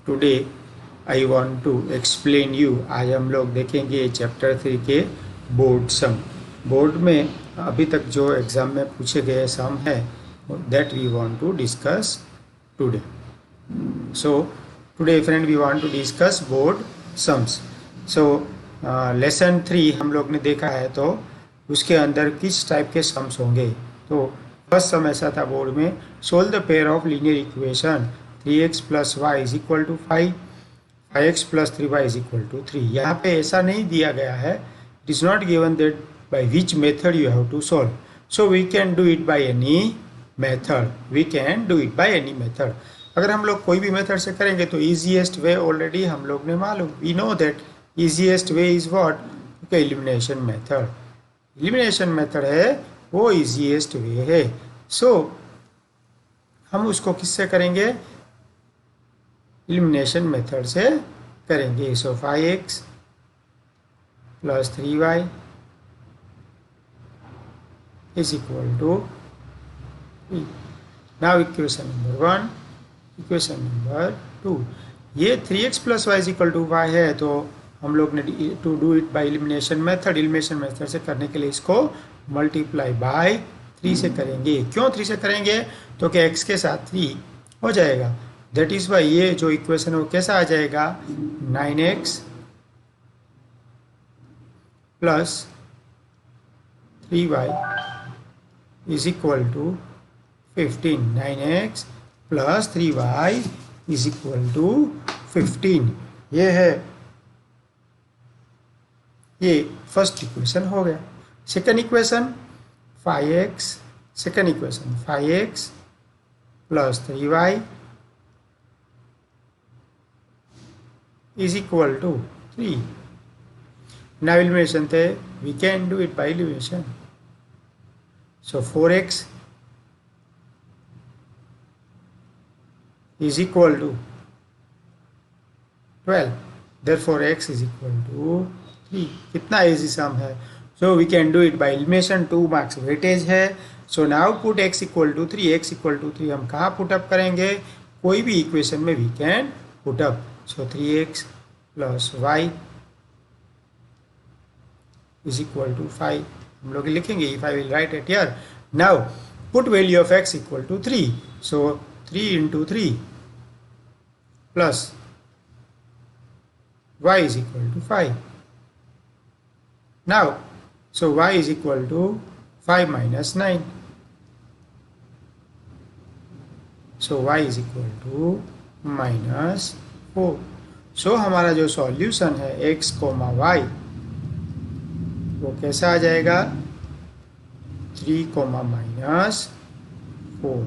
Today I want to explain you. आज हम लोग देखेंगे चैप्टर 3 के बोर्ड सम। बोर्ड में अभी तक जो एग्ज़ाम में पूछे गए सम है that we want to discuss today. So today friend we want to discuss board sums. So lesson 3 हम लोग ने देखा है, तो उसके अंदर किस टाइप के सम्स होंगे। तो फर्स्ट सम ऐसा था बोर्ड में, solve the pair of linear equation 3x plus y is equal to 5, 5x plus 3y is equal to 3। यहाँ पे ऐसा नहीं दिया गया है, it is not given that by which method you have to solve. So we can do it by any method, we can do it by any method. अगर हम लोग कोई भी मेथड से करेंगे तो ईजीएस्ट वे ऑलरेडी हम लोग ने मालूम, we know that easiest way is what, elimination method. Elimination method है वो ईजीएस्ट वे है। सो हम उसको किससे करेंगे, एलिमिनेशन मेथड से करेंगे। So 5x plus 3y is equal to 3। Now equation number 1, equation number 2, ये 3x plus y is equal to y है, तो हम लोग ने to do it by elimination method, elimination method से करने के लिए इसको मल्टीप्लाई बाय 3 से करेंगे। क्यों 3 से करेंगे, तो कि x के साथ 3 हो जाएगा, दैट इज वाई ये जो इक्वेशन है वो कैसा आ जाएगा, 9x plus 3y is equal to 15। 9x plus 3y is equal to 15। ये है, ये फर्स्ट इक्वेशन हो गया। Second equation 5x, second equation 5x plus 3y is equal to 3. Now elimination थे, we can do it by elimination. So 4x is equal to 12. Therefore x is equal to 3. कितना easy sum है। So we can do it by elimination, 2 marks weightage है। So now put x equal to 3, x equal to 3 हम कहाँ put up करेंगे, कोई भी equation में we can put up। So 3x plus y is equal to 5 हम लोग लिखेंगे, if I will write it here। Now put value of x equal to 3, so 3 into 3 plus y is equal to 5। Now so y is equal to 5 minus 9, so y is equal to minus 4। सो हमारा जो solution है x, y वो कैसा आ जाएगा, 3, minus 4।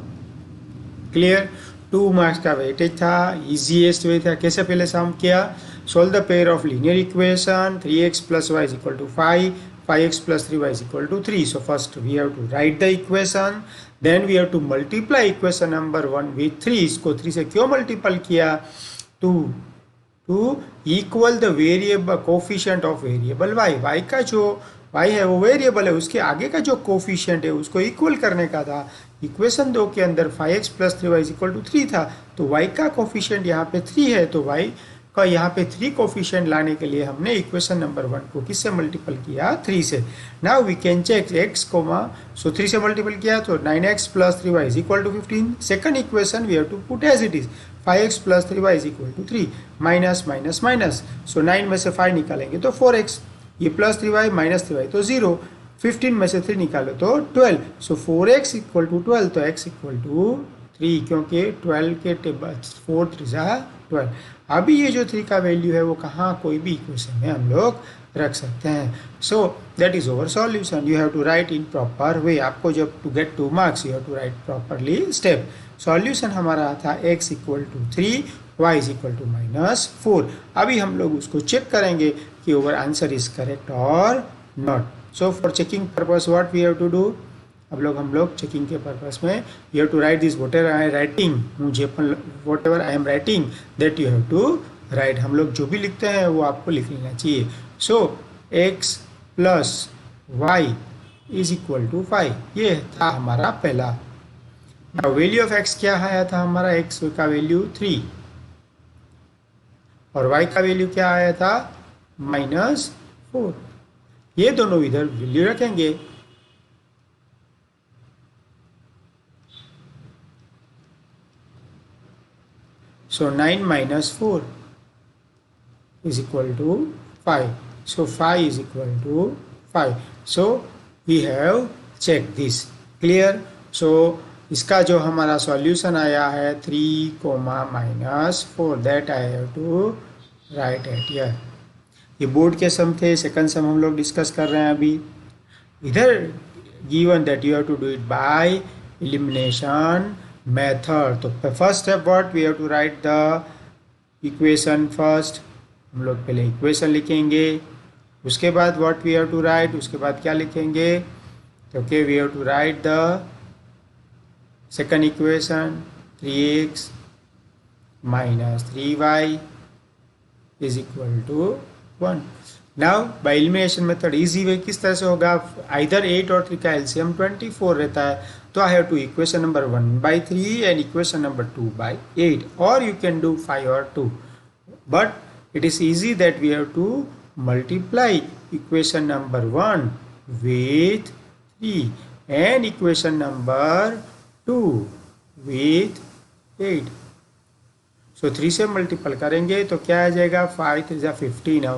Clear. 2 marks का weightage था, easiest way था। कैसे पहले सम किया, solve the pair of linear equation 3x plus y is equal to 5, 5x plus 3y is equal to 3। So first we have to write the equation, then we have to multiply equation number 1 with 3। इसको 3 से क्यों multiple किया, to equal the variable coefficient of variable y का जो y है वो variable है, उसके आगे का जो कोफिशिएंट है उसको इक्वल करने का था। इक्वेशन 2 के अंदर 5x plus 3y is equal to 3 था, तो y का कोफिशिएंट यहाँ पे 3 है, तो y का यहाँ पे 3 कोफिशिएंट लाने के लिए हमने इक्वेशन नंबर 1 को किससे मल्टीपल किया, 3 से। Now we can check x, so 3 से मल्टीपल किया तो 9x plus 3y is equal to 15। Second equation we have to put as it is, 5x plus 3y is equal to 3, minus minus minus, so 9 में से 5 निकालेंगे तो 4x, ये plus 3y minus 3y तो 0, 15 में से 3 निकालो तो 12, सो 4x इक्वल टू 12, तो x इक्वल टू 3, क्योंकि 12 के 4 3 12। अभी ये जो 3 का वैल्यू है वो कहाँ, कोई भी इक्वेशन में हम लोग रख सकते हैं। So that is our solution, you have to write in proper way. आपको जब to get 2 marks you have to write properly step. Solution हमारा था x equal to 3, y is equal to minus 4। अभी हम लोग उसको चेक करेंगे कि our answer is correct or not. So for checking purpose what we have to do, अब लोग हम लोग चेकिंग के पर्पस में you have to write this whatever I am writing, मुझे whatever I am writing that you have to write. हम लोग जो भी लिखते हैं वो आपको लिख लेना चाहिए। So x plus y is equal to 5, ये था हमारा पहला। वैल्यू ऑफ x क्या आया था हमारा, x का वैल्यू 3, और y का वैल्यू क्या आया था, -4। ये दोनों इधर वैल्यू रखेंगे। सो 9 - 4 is equal to 5. So 5 is equal to 5. So we have checked this. Clear? So इसका जो हमारा सॉल्यूशन आया है 3, -4, that I have to write at here. ये बोर्ड के सम थे, सेकंड सम हम लोग डिस्कस कर रहे हैं अभी। इधर given that you have to do it by elimination method. तो first step what, we have to write the equation first. हम लोग पहले इक्वेशन लिखेंगे, उसके बाद what we have to write, उसके बाद क्या लिखेंगे, तो okay we have to write the second equation 3x - 3y is equal to 1। Now by elimination method easy way किस तरह से होगा, आइदर 8 और 3 का एलसीएम 24 रहता है, तो I have to equation number 1/3 and equation number 2/8, और यू कैन डू 5 और 2, but it is easy that we have to multiply equation number 1 with 3 and equation number 2 with 8. So 3 से मल्टीपल करेंगे तो क्या आ जाएगा, 5 3 जा 15। now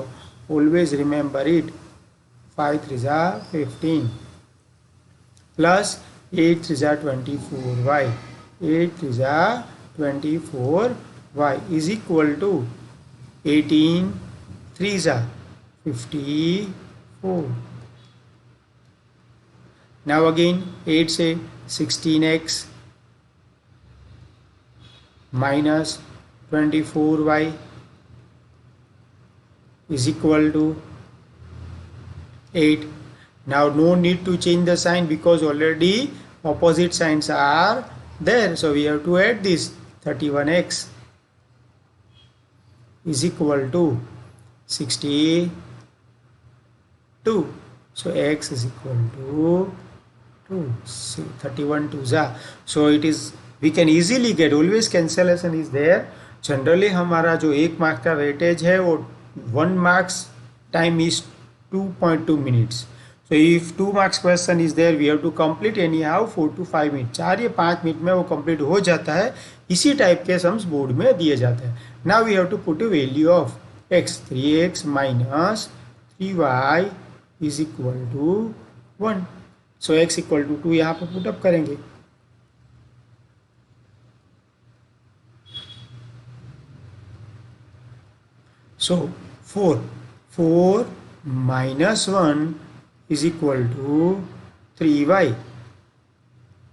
always remember it, 5 3 जा 15 plus 8 3 जा 24y, 8 3 जा 24y is equal to 18 3 जा 54। Now again 8 से 16x minus 24y is equal to 8. Now no need to change the sign because already opposite signs are there, so we have to add this 31x is equal to 62. So x is equal to 2. So 31 2 जा, so it is, we can easily get, always cancellation is there. Generally हमारा जो 1 marks का weightage है वो 1 marks time is 2.2 minutes. So if 2 marks question is there, we have to complete anyhow 4 to 5 minute, 4 या 5 minute में वो complete हो जाता है। इसी टाइप के सम्स बोर्ड में दिए जाते हैं। Now we have to put a value of x, 3x minus 3y is equal to 1. So x equal to 2 यहाँ पर पुटअप करेंगे। So 4 minus 1 is equal to 3y.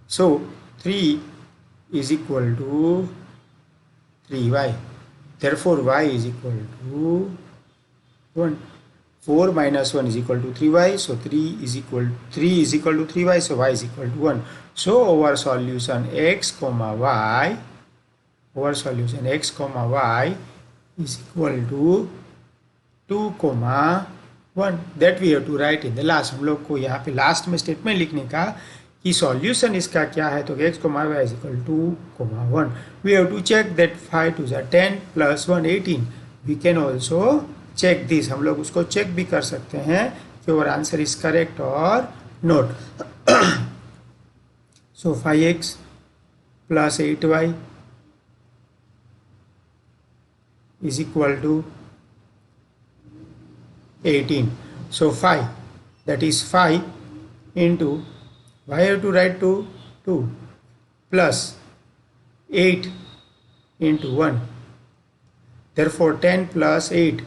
So 3 is equal to 3y. Therefore y is equal to 1. 4 minus 1 is equal to 3y. So 3 is equal to 3y. So y is equal to 1. So our solution x comma y is equal to 2 comma 1. That we have to write in the last. हम लोग को यहाँ पे last में statement लिखने का कि solution इसका क्या है, तो x comma y is equal to 2 comma 1. We have to check that 5 2 is 10 plus 1 18. We can also check this. हम लोग उसको चेक भी कर सकते हैं कि और answer is correct or not. So 5x plus 8y is equal to 18. So 5, that is 5 into, why have to write 2 plus 8 into 1. Therefore 10 plus 8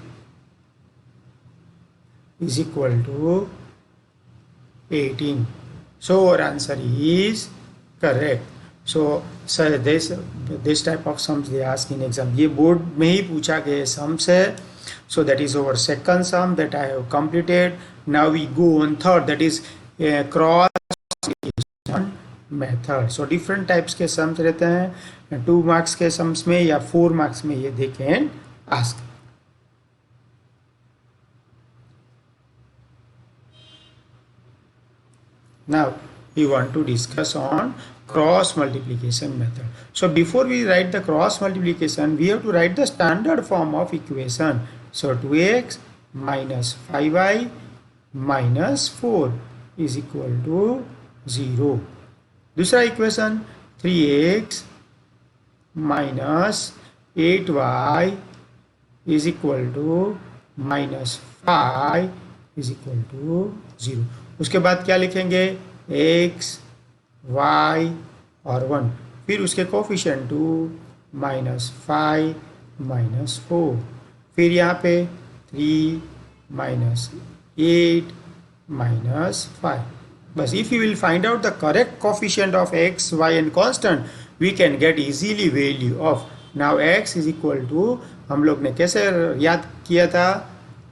is equal to 18. So our answer is correct. So sir, this type of sums they ask in exam. ये board में ही पूछा गया sums है. So that is our second sum that I have completed. Now we go on third, that is cross multiplication method. So different types के sums रहते हैं, 2 marks के sums में या 4 marks में, ये they can ask. Now we want to discuss on cross multiplication method. So before we write the cross multiplication, we have to write the standard form of equation. So 2x minus 5y minus 4 is equal to 0. दूसरा equation 3x minus 8y is equal to minus 5 is equal to 0. उसके बाद क्या लिखेंगे, x y और 1, फिर उसके coefficient 2 minus 5 minus 4, फिर यहाँ पे 3 माइनस 8 माइनस 5. बस if you will find out the correct coefficient of x y and constant, we can get easily value of. Now x is equal to, हम लोग ने कैसे याद किया था,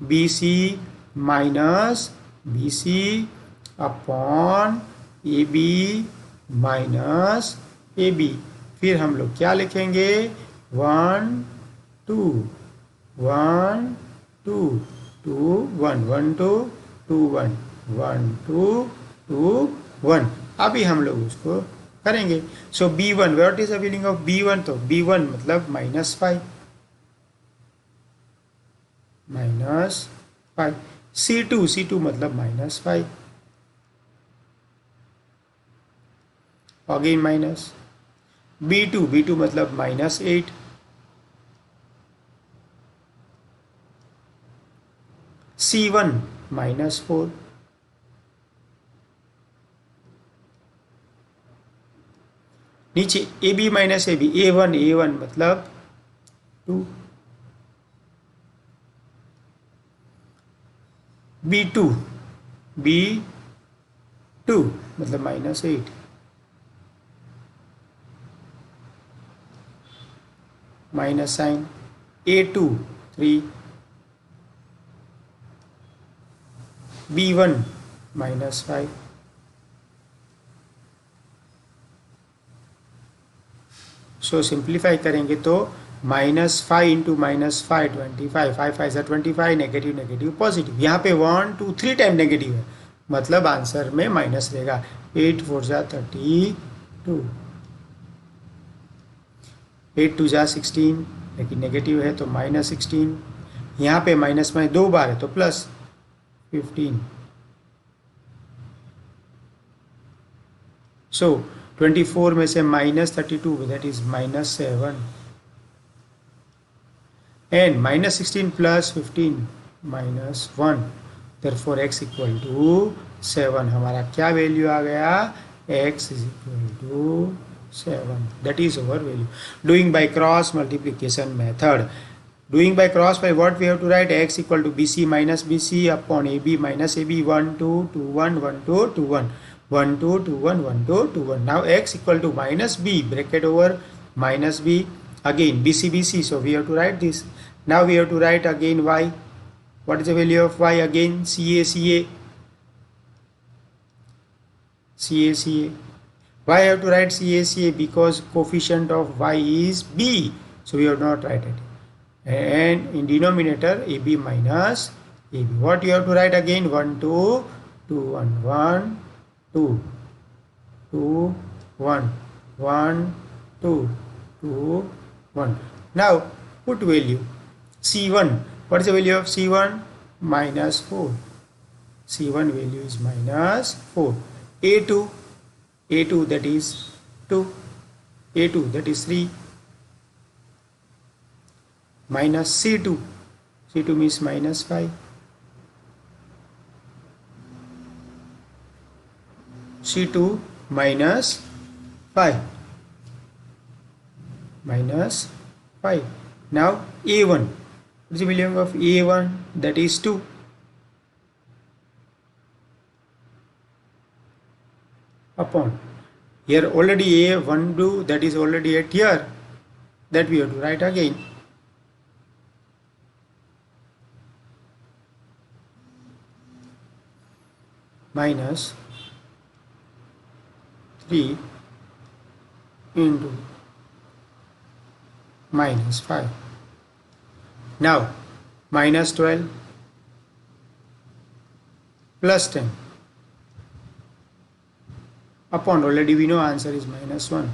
B C minus B C upon A B minus A B. फिर हम लोग क्या लिखेंगे, 1 2 1 2 2 1 1 2 2 1 1 2 2 1. अभी हम लोग उसको करेंगे. सो b1, what is the meaning of b1? तो b1 मतलब माइनस 5 माइनस 5. c2 मतलब माइनस 5 अगेन माइनस. b2 मतलब माइनस 8. c1 minus 4. नीचे A B minus A B, a1 मतलब 2. b2 मतलब minus 8. Minus sign, a2 3, b1 minus 5. So simplify करेंगे तो minus 5 into minus 5 25, 5 5 से 25, नेगेटिव नेगेटिव पॉजिटिव. यहाँ पे 1 2 3 टाइम नेगेटिव है, मतलब आंसर में माइनस रहेगा. 8 4 जा 32, 8 2 जा 16, लेकिन नेगेटिव है तो माइनस 16. यहाँ पे माइनस में 2 बार है तो प्लस 15. सो 24 में से minus 32, that is minus 7. And minus 16 plus 15 minus 1. therefore x equal to 7. हमारा क्या वैल्यू आ गया, x is equal to 7. That is our value. Doing by cross multiplication method. Doing by cross by what we have to write, x equal to bc minus bc upon ab minus ab. 1 2 2 1 1 2 2 1 1 2 2 1 1 2 2 1. now x equal to minus b, bracket over minus b, again bc, so we have to write this. now we have to write again y. what is the value of y? again ca. why I have to write ca? because coefficient of y is b, so we have not write it. and in denominator ab minus ab. what you have to write again, 1 2 2 1 1 2 2 1 1 2 2 1. now put value c1. what is the value of c1? minus 4. c1 value is minus 4. a2 that is 2. a2 that is 3. minus c2 means minus 5. c2 minus 5 minus 5. now a1. what is the value of a1? that is 2. upon, here already a1 do, that is already at here, that we have to write again. minus 3 into minus 5. now minus 12 plus 10 upon, already we know answer is -1.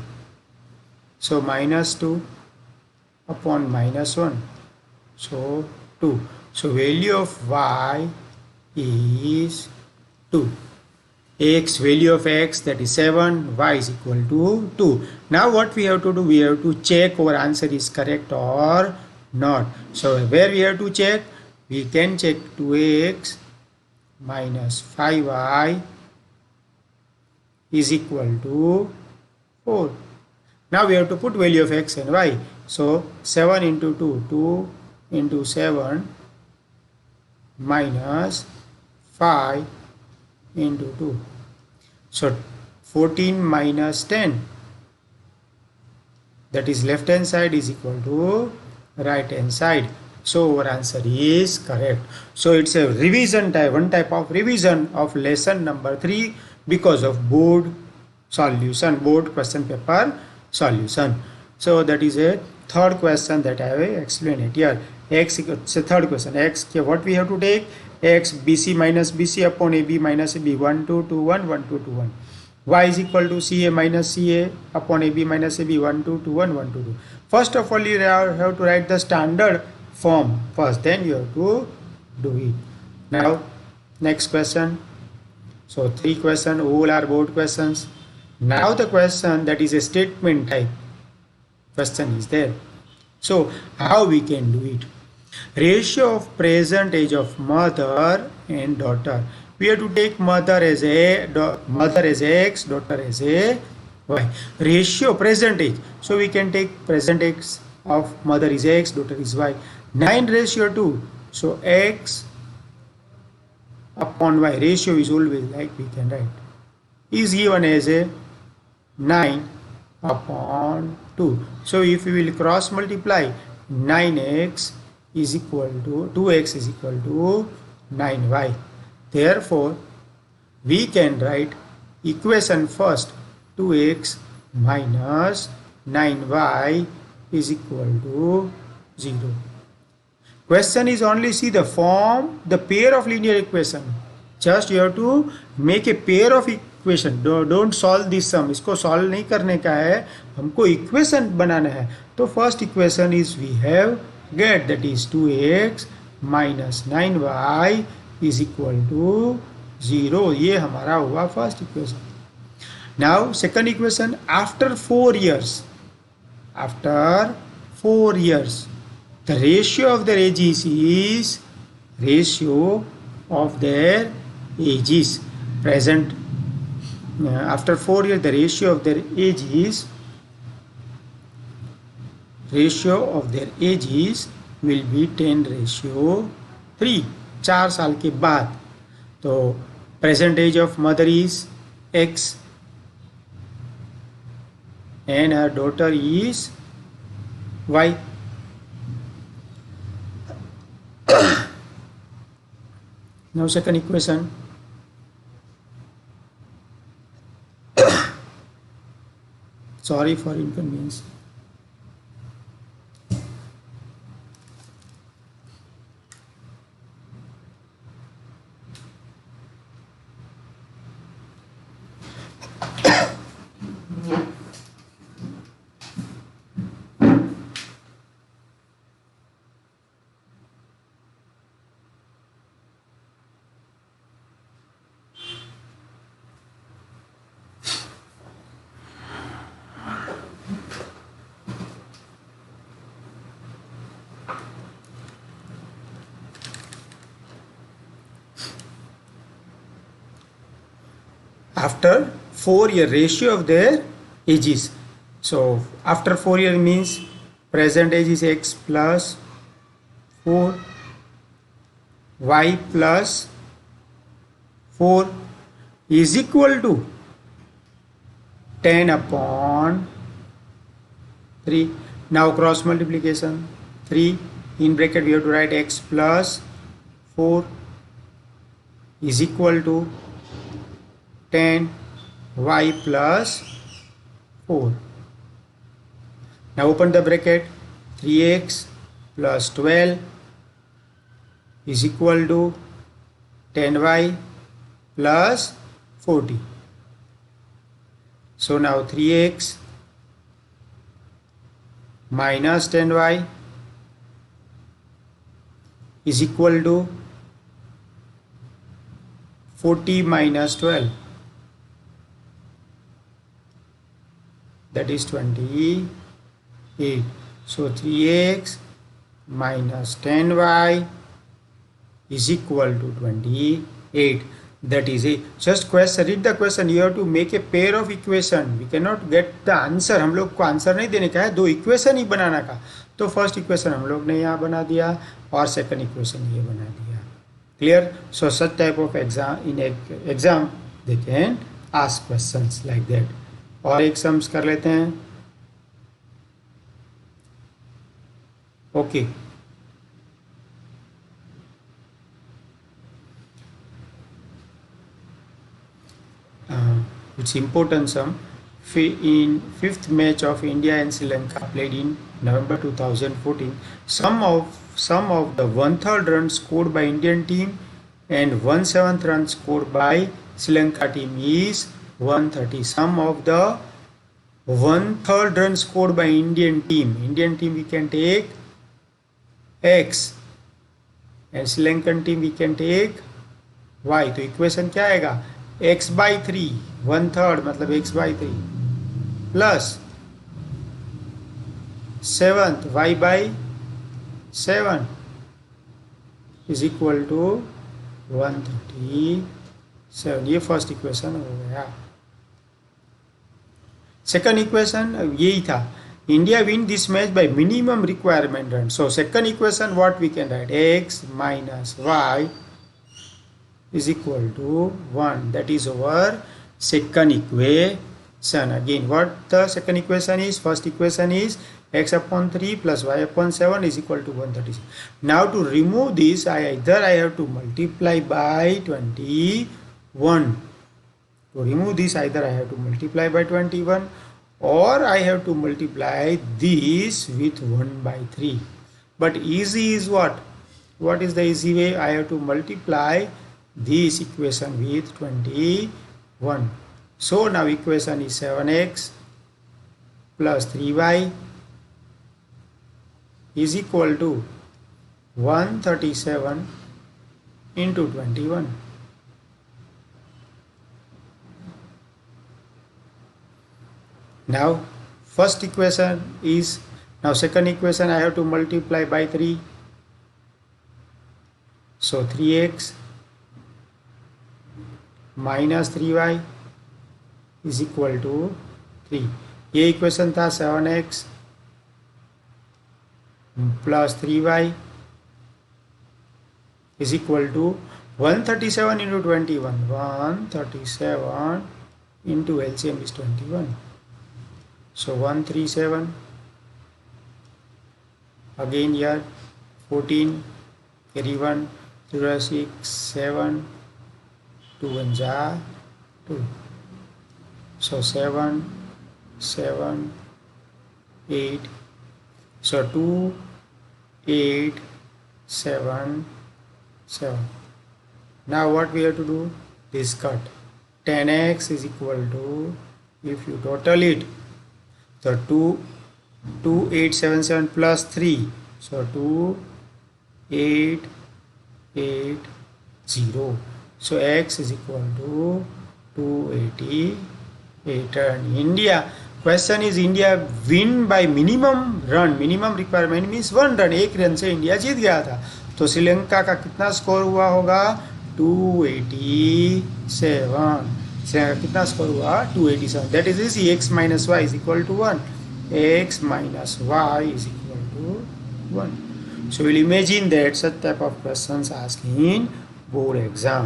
So -2 upon -1. So 2. So value of y is 2. X, value of x, that is 7, y is equal to 2. Now what we have to do, we have to check our answer is correct or not. So where we have to check, we can check 2x minus 5y is equal to 4. Now we have to put value of x and y. So 7 into 2, 2 into 7 minus 5 into 2. So 14 minus 10, that is left hand side, is equal to right hand side. So our answer is correct. So it's a revision type, one type of revision of lesson number 3 because of board solution, board question paper solution. So that is a third question that I have explained it here. X, it's a third question. X, what we have to take? X BC minus BC upon AB minus AB, 1 2 2 1 1 2 2 1. Y is equal to CA minus CA upon AB minus AB, 1 2 2 1 1 2 2. First of all, you have to write the standard form first, then you have to do it. Now next question. So 3 questions, all are board questions. Now the question that is a statement type question is there. So how we can do it? Ratio of present age of mother and daughter. We have to take mother as x, daughter as a y. Ratio present age. So we can take present age of mother is x, daughter is y. 9 ratio 2. So x upon y. Ratio is always like we can write. Is given as a 9 upon 2. So if we will cross multiply, 9x is equal to 2x is equal to 9y. Therefore, we can write equation first, 2x minus 9y is equal to 0. Question is only see the form, the pair of linear equation. Just you have to make a pair of equation. Don't solve this sum. इसको solve नहीं करने का है, हमको equation बनाना है. तो first equation is we have get, that is 2x minus 9y is equal to 0. ये हमारा हुआ first equation. Now second equation, after 4 years, the ratio of their ages is ratio of their ages. Present after 4 years, the ratio of their ages will be 10:3. 4 साल के बाद. तो present age of mother is x and her daughter is y. Now second equation. Sorry for inconvenience. After 4 year ratio of their ages. So after 4 year means present age is x plus 4, y plus 4 is equal to 10 upon 3. Now cross multiplication, 3 in bracket we have to write x plus 4 is equal to 10 y plus 4. Now open the bracket, 3x plus 12 is equal to 10y plus 40. So now 3x minus 10y is equal to 40 minus 12, that is 28. So 3x minus 10y is equal to 28. That is a just question. Read the question. You have to make a pair of equation. We cannot get the answer. हम लोग को answer नहीं देने का है, दो equation ही बनाना का. तो फर्स्ट इक्वेशन हम लोग ने यहाँ बना दिया और सेकंड इक्वेशन ये बना दिया. Clear? So such type of exam in exam they can ask questions like that. और एक सम्स कर लेते हैं. Okay. It's important sum. In fifth match of India and Sri Lanka played in November 2014, some of the 1/3 runs scored by Indian team and 1/7 runs scored by Sri Lanka team is 130. Sum of the 1/3 runs scored by Indian team. Indian team we can take x and Sri Lankan team we can take y. तो equation क्या आएगा? x by 3, 1/3 मतलब x by 3 plus 7th y by 7 is equal to 137. ये first equation हो गया. Second equation यही था. India win this match by minimum requirement run. So second equation what we can write? x minus y is equal to 1. That is our second equation. Again, what the second equation is? First equation is x upon 3 plus y upon 7 is equal to 136. Now to remove this, either I have to multiply by 21. To remove this, either I have to multiply by 21 or I have to multiply this with 1 by 3. But easy is what? What is the easy way? I have to multiply this equation with 21. So now equation is 7x plus 3y is equal to 137 into 21. Now first equation is, now second equation I have to multiply by 3. So 3x minus 3y is equal to 3. ये equation था 7x plus 3y is equal to 137 into 21. 137 into LCM is 21. So 137. Again here 14 carry 1 3 6 7 2 1 जा 2. So 7 7 8. So 2 8 7 7. Now what we have to do? This cut. 10x is equal to, if you total it, so 2 8 7 7 plus 3. So 2 8 8 0. So x is equal to 288. And India, question is India win by minimum run. Minimum requirement means 1 run. 1 run से India जीत गया था. तो श्रीलंका का कितना score हुआ होगा? 287. श्रीलंका का कितना स्कोर हुआ? 287. That is is x minus y is equal to 1. x minus y is equal to 1. So we'll imagine that such type of questions asked in board exam.